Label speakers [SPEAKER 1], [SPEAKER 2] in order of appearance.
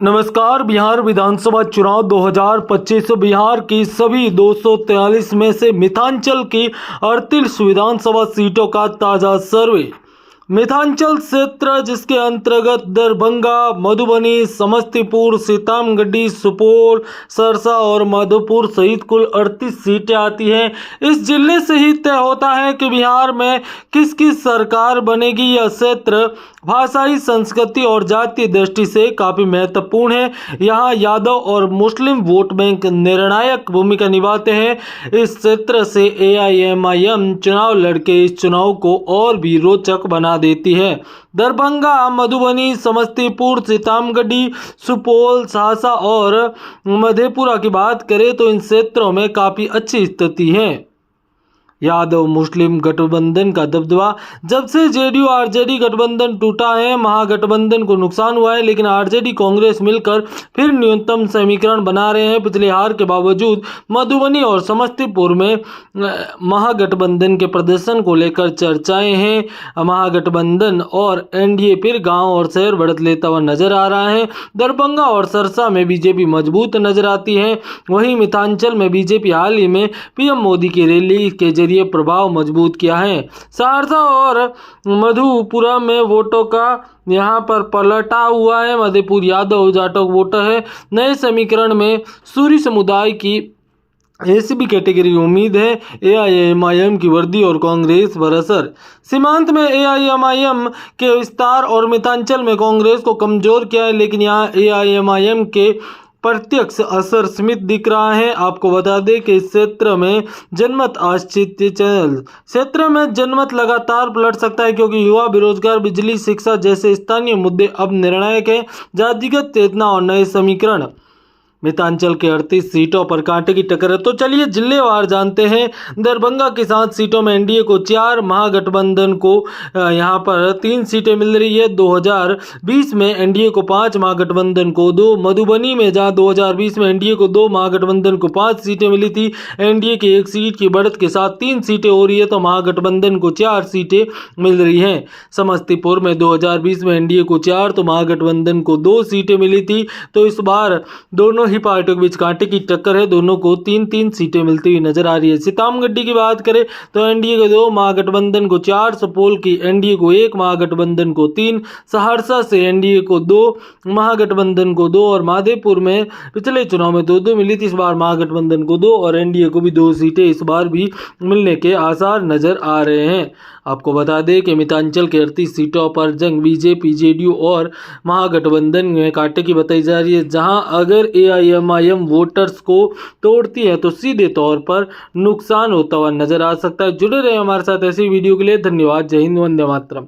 [SPEAKER 1] नमस्कार। बिहार विधानसभा चुनाव 2025 बिहार की सभी 243 में से मिथिलांचल की 38 विधानसभा सीटों का ताजा सर्वे। मिथिलांचल क्षेत्र जिसके अंतर्गत दरभंगा, मधुबनी, समस्तीपुर, सीतामढ़ी, सुपौल, सहरसा और माधोपुर सहित कुल 38 सीटें आती हैं। इस जिले से ही तय होता है कि बिहार में किसकी सरकार बनेगी। यह क्षेत्र भाषाई, संस्कृति और जातीय दृष्टि से काफी महत्वपूर्ण है। यहाँ यादव और मुस्लिम वोट बैंक निर्णायक भूमिका निभाते हैं। इस क्षेत्र से AIMIM चुनाव लड़के इस चुनाव को और भी रोचक बना देती है। दरभंगा, मधुबनी, समस्तीपुर, सीतामढ़ी, सुपौल, सहरसा और मधेपुरा की बात करें तो इन क्षेत्रों में काफी अच्छी स्थिति है। यादव मुस्लिम गठबंधन का दबदबा। जब से JDU RJD गठबंधन टूटा है, महागठबंधन को नुकसान हुआ है, लेकिन RJD कांग्रेस मिलकर फिर न्यूनतम समीकरण बना रहे हैं। पिछले हार के बावजूद मधुबनी और समस्तीपुर में महागठबंधन के प्रदर्शन को लेकर चर्चाएं हैं। महागठबंधन और NDA फिर गांव और शहर बढ़त लेता हुआ नजर आ रहा है। दरभंगा और सरसा में बीजेपी मजबूत नजर आती है। वहीं मिथिलांचल में बीजेपी हाल ही में PM मोदी की रैली के जरिए प्रभाव मजबूत किया है। सहरसा और मधुपुरा में वोटों का यहां पर पलटा हुआ है। मधेपुर यादव जाटव वोटर है। नए समीकरण में सूरी समुदाय की SC कैटेगरी की उम्मीद है। AIMIM की वर्दी और कांग्रेस पर असर। सीमांत में AIMIM के विस्तार और मिथिलांचल में कांग्रेस को कमजोर किया है, लेकिन यहाँ AIMIM के प्रत्यक्ष असर सीमित दिख रहा है। आपको बता दें कि इस क्षेत्र में जनमत लगातार पलट सकता है, क्योंकि युवा, बेरोजगार, बिजली, शिक्षा जैसे स्थानीय मुद्दे अब निर्णायक हैं। जातिगत चेतना और नए समीकरण। मिथिलांचल के 38 सीटों पर कांटे की टक्कर है। तो चलिए जिलेवार जानते हैं। दरभंगा की 7 सीटों में NDA को 4, महागठबंधन को यहां पर 3 सीटें मिल रही है। 2020 में NDA को 5, महागठबंधन को 2। मधुबनी में जहां 2020 में NDA को 2, महागठबंधन को 5 सीटें मिली थी, NDA की 1 सीट की बढ़त के साथ 3 सीटें हो रही है, तो महागठबंधन को 4 सीटें मिल रही है। समस्तीपुर में 2020 में NDA को 4 तो महागठबंधन को 2 सीटें मिली थी, तो इस बार दोनों ही पार्टियों के बीच कांटे की टक्कर है। दोनों को 3-3 सीटें मिलती हुई नजर आ रही है। सीतामढ़ी की बात करें तो NDA को 2, महागठबंधन को 4, सुपौल की NDA को 1, महागठबंधन को 3, सहरसा से NDA को 2, महागठबंधन को 2 और माधेपुर में पिछले चुनाव में 2-2 मिली थी। इस बार महागठबंधन को 2 और NDA को भी 2 सीटें इस बार भी मिलने के आसार नजर आ रहे हैं। आपको बता दें कि मिथिलांचल के 38 सीटों पर जंग BJP, JDU और महागठबंधन में कांटे की बताई जा रही है। जहां अगर AIMIM वोटर्स को तोड़ती है तो सीधे तौर पर नुकसान होता हुआ नजर आ सकता है। जुड़े रहे हमारे साथ ऐसी वीडियो के लिए। धन्यवाद। जय हिंद, वंदे मातरम।